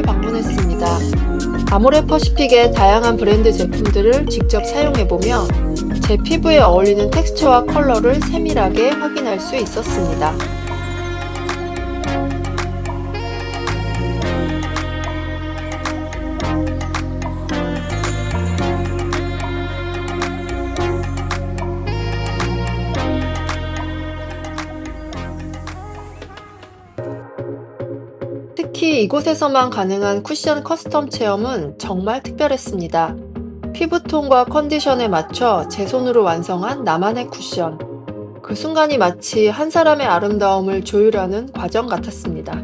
방문했습니다. 아모레퍼시픽의 다양한 브랜드 제품들을 직접 사용해보며 제 피부에 어울리는 텍스처와 컬러를 세밀하게 확인할 수 있었습니다. 특히 이곳에서만 가능한 쿠션 커스텀 체험은 정말 특별했습니다. 피부톤과 컨디션에 맞춰 제 손으로 완성한 나만의 쿠션. 그 순간이 마치 한 사람의 아름다움을 조율하는 과정 같았습니다.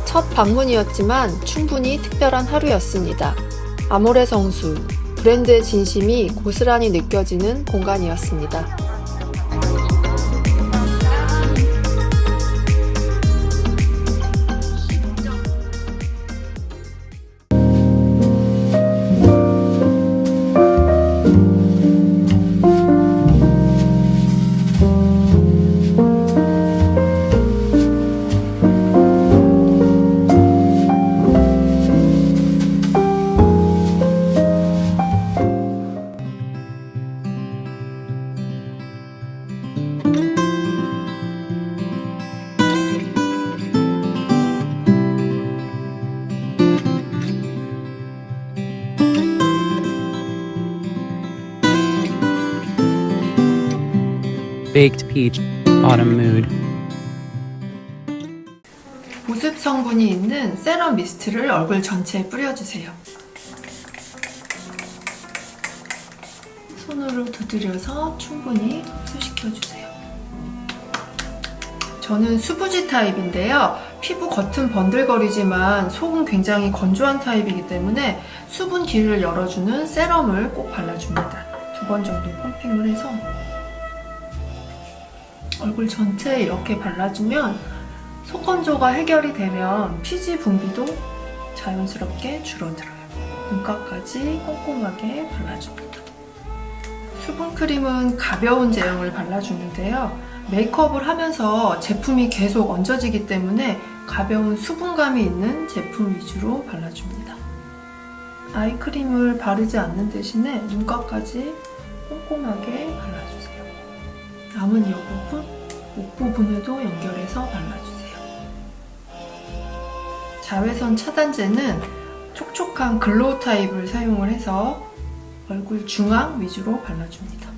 첫 방문이었지만 충분히 특별한 하루였습니다. 아모레 성수, 브랜드의 진심이 고스란히 느껴지는 공간이었습니다. Baked Peach Autumn Mood. 보습 성분이 있는 세럼 미스트를 얼굴 전체에 뿌려주세요. 손으로 두드려서 충분히 흡수시켜주세요. 저는 수부지 타입인데요. 피부 겉은 번들거리지만 속은 굉장히 건조한 타입이기 때문에 수분기를 열어주는 세럼을 꼭 발라줍니다. 2번 정도 펌핑을 해서 얼굴 전체에 이렇게 발라주면 속건조가 해결이 되면 피지 분비도 자연스럽게 줄어들어요. 눈가까지 꼼꼼하게 발라줍니다. 수분크림은 가벼운 제형을 발라주는데요. 메이크업을 하면서 제품이 계속 얹어지기 때문에 가벼운 수분감이 있는 제품 위주로 발라줍니다. 아이크림을 바르지 않는 대신에 눈가까지 꼼꼼하게 발라주세요. 남은 여부분, 목 부분에도 연결해서 발라주세요. 자외선 차단제는 촉촉한 글로우 타입을 사용을 해서 얼굴 중앙 위주로 발라줍니다.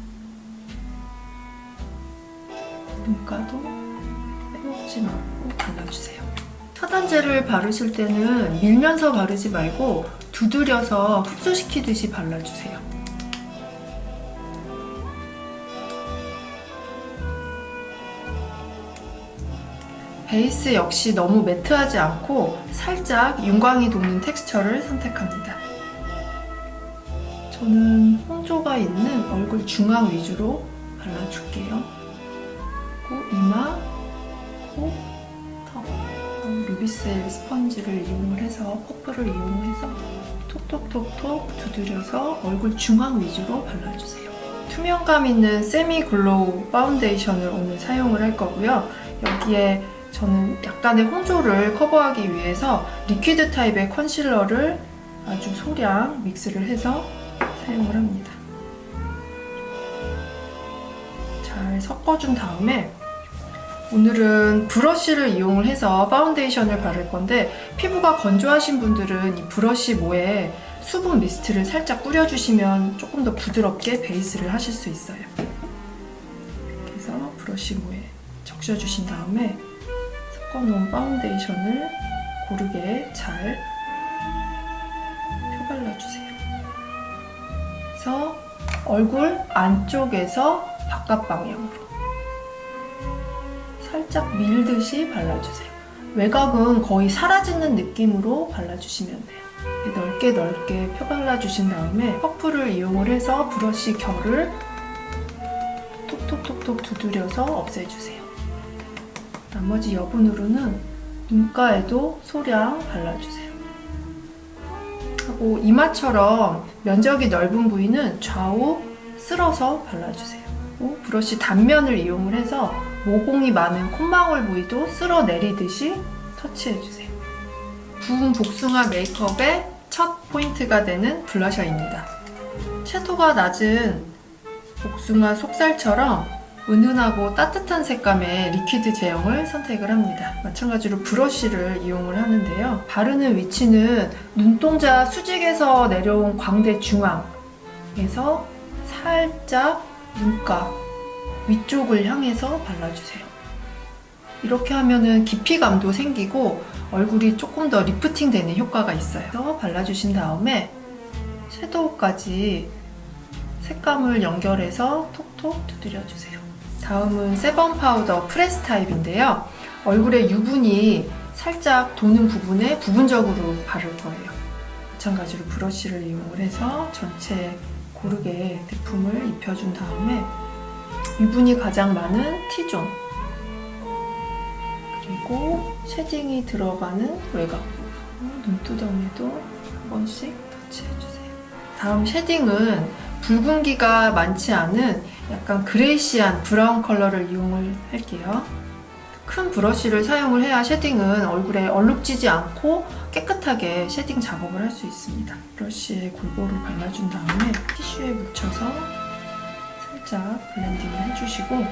눈가도 빼먹지 말고 발라주세요. 차단제를 바르실 때는 밀면서 바르지 말고 두드려서 흡수시키듯이 발라주세요. 베이스 역시 너무 매트하지 않고 살짝 윤광이 도는 텍스처를 선택합니다. 저는 홍조가 있는 얼굴 중앙 위주로 발라줄게요. 그리고 이마, 코, 턱, 루비셀 스펀지를 이용을 해서 퍼프를 이용해서 톡톡톡톡 두드려서 얼굴 중앙 위주로 발라주세요. 투명감 있는 세미 글로우 파운데이션을 오늘 사용을 할 거고요. 여기에 저는 약간의 홍조를 커버하기 위해서 리퀴드 타입의 컨실러를 아주 소량 믹스를 해서 사용을 합니다. 잘 섞어준 다음에 오늘은 브러쉬를 이용을 해서 파운데이션을 바를 건데 피부가 건조하신 분들은 이 브러쉬 모에 수분 미스트를 살짝 뿌려주시면 조금 더 부드럽게 베이스를 하실 수 있어요. 이렇게 해서 브러쉬 모에 적셔주신 다음에 섞어놓은 파운데이션을 고르게 잘 펴발라주세요. 그래서 얼굴 안쪽에서 바깥 방향으로 살짝 밀듯이 발라주세요. 외곽은 거의 사라지는 느낌으로 발라주시면 돼요. 넓게 넓게 펴발라주신 다음에 퍼프를 이용을 해서 브러쉬 결을 톡톡톡톡 두드려서 없애주세요. 나머지 여분으로는 눈가에도 소량 발라주세요. 하고 이마처럼 면적이 넓은 부위는 좌우 쓸어서 발라주세요. 브러쉬 단면을 이용을 해서 모공이 많은 콧망울 부위도 쓸어 내리듯이 터치해주세요. 구운 복숭아 메이크업의 첫 포인트가 되는 블러셔입니다. 채도가 낮은 복숭아 속살처럼 은은하고 따뜻한 색감의 리퀴드 제형을 선택을 합니다. 마찬가지로 브러쉬를 이용을 하는데요. 바르는 위치는 눈동자 수직에서 내려온 광대 중앙에서 살짝 눈가 위쪽을 향해서 발라주세요. 이렇게 하면은 깊이감도 생기고 얼굴이 조금 더 리프팅 되는 효과가 있어요. 발라주신 다음에 섀도우까지 색감을 연결해서 톡톡 두드려주세요. 다음은 세범 파우더 프레스 타입인데요. 얼굴에 유분이 살짝 도는 부분에 부분적으로 바를 거예요. 마찬가지로 브러쉬를 이용을 해서 전체에 고르게 제품을 입혀준 다음에 유분이 가장 많은 T존 그리고 쉐딩이 들어가는 외곽 부분 눈두덩이도 한 번씩 터치해주세요. 다음 쉐딩은 붉은기가 많지 않은 약간 그레이시한 브라운 컬러를 이용을 할게요. 큰 브러쉬를 사용을 해야 쉐딩은 얼굴에 얼룩지지 않고 깨끗하게 쉐딩 작업을 할 수 있습니다. 브러쉬에 골고루 발라준 다음에 티슈에 묻혀서 살짝 블렌딩을 해주시고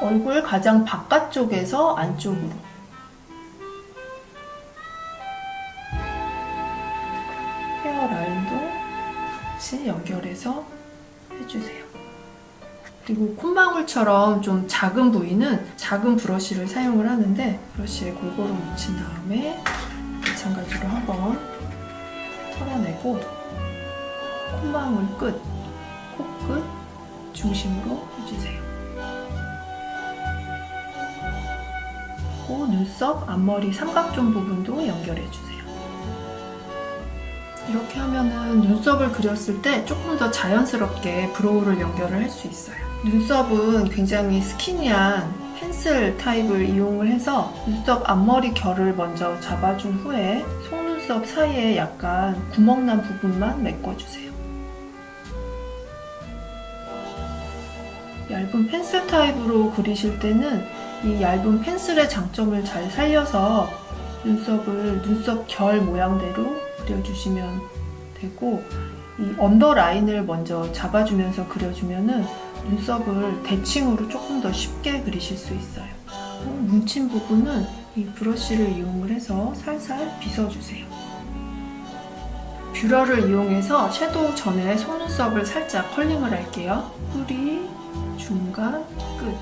얼굴 가장 바깥쪽에서 안쪽으로 헤어라인도 같이 연결해서 해주세요. 그리고 콧망울처럼 좀 작은 부위는 작은 브러쉬를 사용을 하는데 브러쉬에 골고루 묻힌 다음에 마찬가지로 한번 털어내고 콧망울 끝, 코끝 중심으로 해주세요. 그리고 눈썹, 앞머리 삼각존 부분도 연결해주세요. 이렇게 하면은 눈썹을 그렸을 때 조금 더 자연스럽게 브로우를 연결을 할 수 있어요. 눈썹은 굉장히 스키니한 펜슬 타입을 이용을 해서 눈썹 앞머리 결을 먼저 잡아준 후에 속눈썹 사이에 약간 구멍난 부분만 메꿔주세요. 얇은 펜슬 타입으로 그리실 때는 이 얇은 펜슬의 장점을 잘 살려서 눈썹을 눈썹 결 모양대로 그려주시면 되고 이 언더라인을 먼저 잡아주면서 그려주면은 눈썹을 대칭으로 조금 더 쉽게 그리실 수 있어요. 뭉친 부분은 이 브러쉬를 이용을 해서 살살 빗어주세요. 뷰러를 이용해서 섀도우 전에 속눈썹을 살짝 컬링을 할게요. 뿌리, 중간, 끝.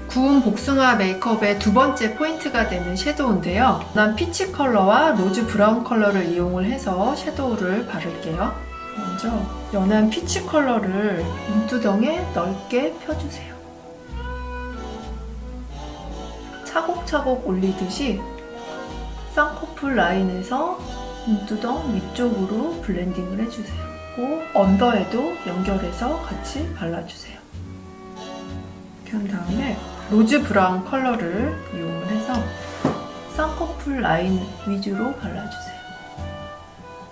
구운 복숭아 메이크업의 두 번째 포인트가 되는 섀도우인데요. 난 피치 컬러와 로즈 브라운 컬러를 이용을 해서 섀도우를 바를게요. 먼저 연한 피치 컬러를 눈두덩에 넓게 펴주세요. 차곡차곡 올리듯이 쌍꺼풀 라인에서 눈두덩 위쪽으로 블렌딩을 해주세요. 그리고 언더에도 연결해서 같이 발라주세요. 이렇게 한 다음에 로즈 브라운 컬러를 이용을 해서 쌍꺼풀 라인 위주로 발라주세요.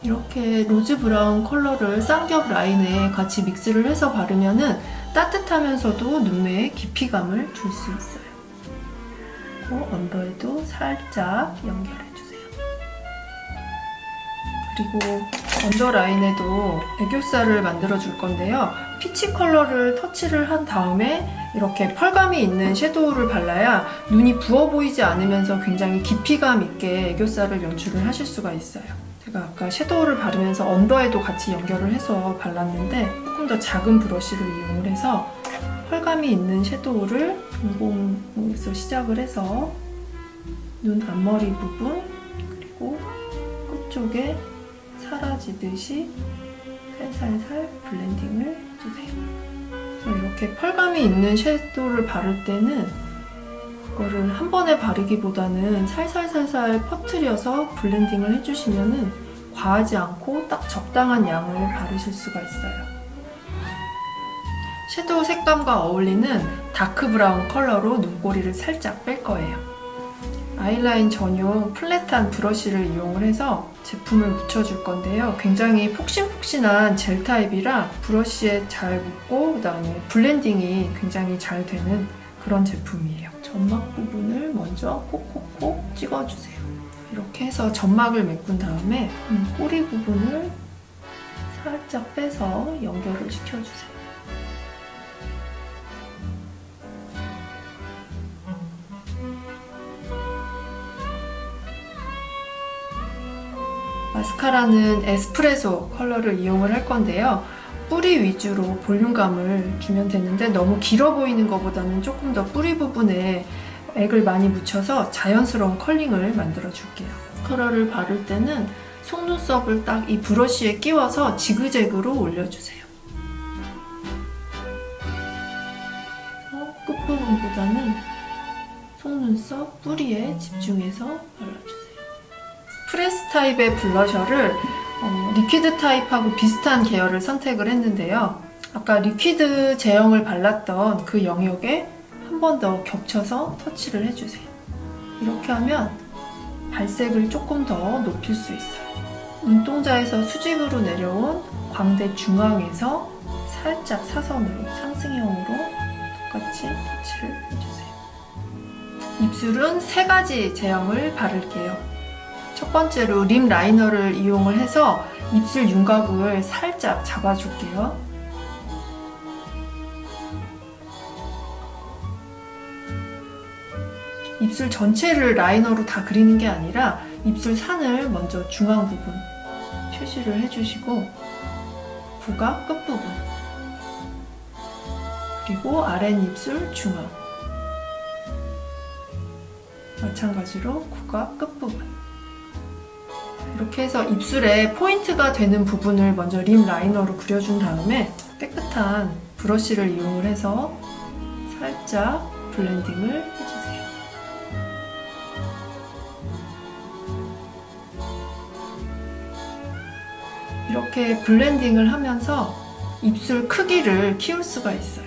이렇게 로즈 브라운 컬러를 쌍겹 라인에 같이 믹스를 해서 바르면은 따뜻하면서도 눈매에 깊이감을 줄 수 있어요. 그리고 언더에도 살짝 연결해주세요. 그리고 언더 라인에도 애교살을 만들어 줄 건데요. 피치 컬러를 터치를 한 다음에 이렇게 펄감이 있는 섀도우를 발라야 눈이 부어 보이지 않으면서 굉장히 깊이감 있게 애교살을 연출을 하실 수가 있어요. 제가 아까 섀도우를 바르면서 언더에도 같이 연결을 해서 발랐는데 조금 더 작은 브러쉬를 이용을 해서 펄감이 있는 섀도우를 눈공에서 시작을 해서 눈 앞머리 부분 그리고 끝쪽에 사라지듯이 살살살 블렌딩을 해주세요. 이렇게 펄감이 있는 섀도우를 바를 때는 이거를 한 번에 바르기보다는 살살살살 퍼뜨려서 블렌딩을 해주시면은 과하지 않고 딱 적당한 양을 바르실 수가 있어요. 섀도우 색감과 어울리는 다크 브라운 컬러로 눈꼬리를 살짝 뺄 거예요. 아이라인 전용 플랫한 브러쉬를 이용을 해서 제품을 묻혀줄 건데요. 굉장히 폭신폭신한 젤 타입이라 브러쉬에 잘 묻고 그다음에 블렌딩이 굉장히 잘 되는 그런 제품이에요. 점막 부분을 먼저 콕콕콕 찍어주세요. 이렇게 해서 점막을 메꾼 다음에 꼬리 부분을 살짝 빼서 연결을 시켜주세요. 마스카라는 에스프레소 컬러를 이용을 할 건데요. 뿌리 위주로 볼륨감을 주면 되는데 너무 길어 보이는 것보다는 조금 더 뿌리 부분에 액을 많이 묻혀서 자연스러운 컬링을 만들어 줄게요. 컬러를 바를 때는 속눈썹을 딱 이 브러쉬에 끼워서 지그재그로 올려주세요. 끝부분보다는 속눈썹 뿌리에 집중해서 발라주세요. 프레스 타입의 블러셔를 리퀴드 타입하고 비슷한 계열을 선택을 했는데요. 아까 리퀴드 제형을 발랐던 그 영역에 한 번 더 겹쳐서 터치를 해주세요. 이렇게 하면 발색을 조금 더 높일 수 있어요. 눈동자에서 수직으로 내려온 광대 중앙에서 살짝 사선으로 상승형으로 똑같이 터치를 해주세요. 입술은 3가지 제형을 바를게요. 첫 번째로 립 라이너를 이용을 해서 입술 윤곽을 살짝 잡아줄게요. 입술 전체를 라이너로 다 그리는 게 아니라 입술 산을 먼저 중앙 부분 표시를 해주시고 구각 끝부분 그리고 아랫입술 중앙 마찬가지로 구각 끝부분 이렇게 해서 입술에 포인트가 되는 부분을 먼저 립 라이너로 그려준 다음에 깨끗한 브러쉬를 이용을 해서 살짝 블렌딩을 해주세요. 이렇게 블렌딩을 하면서 입술 크기를 키울 수가 있어요.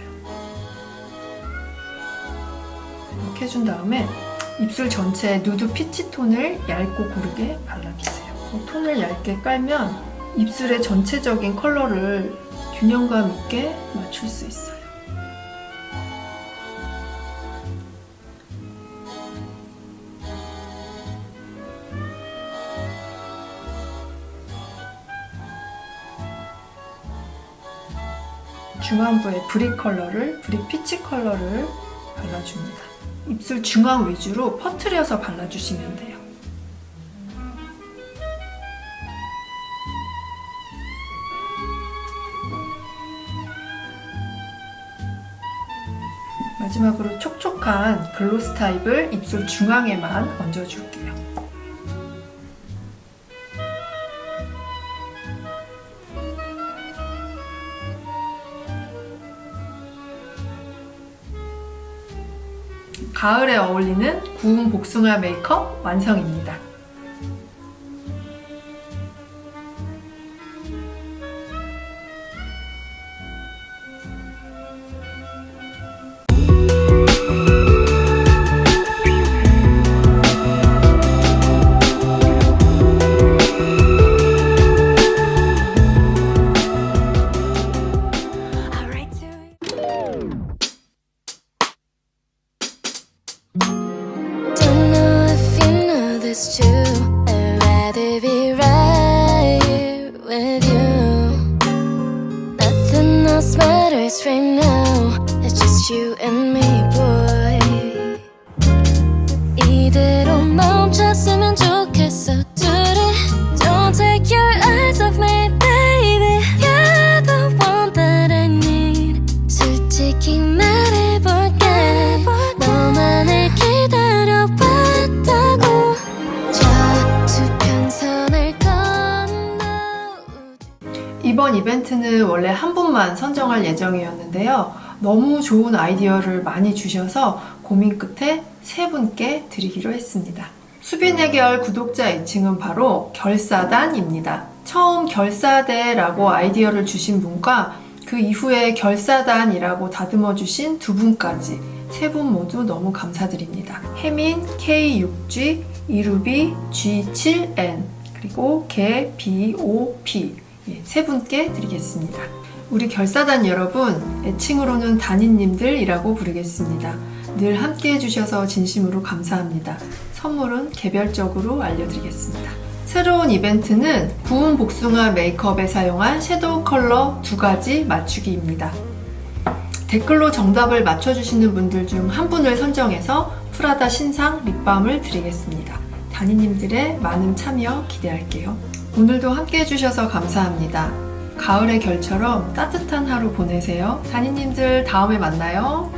이렇게 해준 다음에 입술 전체에 누드 피치 톤을 얇고 고르게 발라주세요. 톤을 얇게 깔면 입술의 전체적인 컬러를 균형감 있게 맞출 수 있어요. 중안부에 브릭 컬러를, 브릭 피치 컬러를 발라줍니다. 입술 중앙 위주로 퍼뜨려서 발라주시면 돼요. 마지막으로 촉촉한 글로스 타입을 입술 중앙에만 얹어줄게요. 가을에 어울리는 구운 복숭아 메이크업 완성입니다. Too. I'd rather be right here with you. Nothing else matters right now. It's just you and me, boy. 이대로 멈췄으면 좋겠어, 둘이. Don't take your eyes off me, baby. You're the one that I need. 솔직히 말해볼게. 너만을 기다려봤다고. 이번 이벤트는 원래 한 분만 선정할 예정이었는데요. 너무 좋은 아이디어를 많이 주셔서 고민 끝에 3분께 드리기로 했습니다. 수빈 해결 구독자 애칭은 바로 결사단입니다. 처음 결사대라고 아이디어를 주신 분과 그 이후에 결사단이라고 다듬어 주신 2분까지 3분 모두 너무 감사드립니다. 혜민 K6G, 이루비 G7N, 그리고 개 BOP 3분께 드리겠습니다. 우리 결사단 여러분, 애칭으로는 단인님들이라고 부르겠습니다. 늘 함께 해주셔서 진심으로 감사합니다. 선물은 개별적으로 알려드리겠습니다. 새로운 이벤트는 구운 복숭아 메이크업에 사용한 섀도우 컬러 2가지 맞추기입니다. 댓글로 정답을 맞춰주시는 분들 중 한 분을 선정해서 프라다 신상 립밤을 드리겠습니다. 단위님들의 많은 참여 기대할게요. 오늘도 함께 해주셔서 감사합니다. 가을의 결처럼 따뜻한 하루 보내세요. 단위님들 다음에 만나요.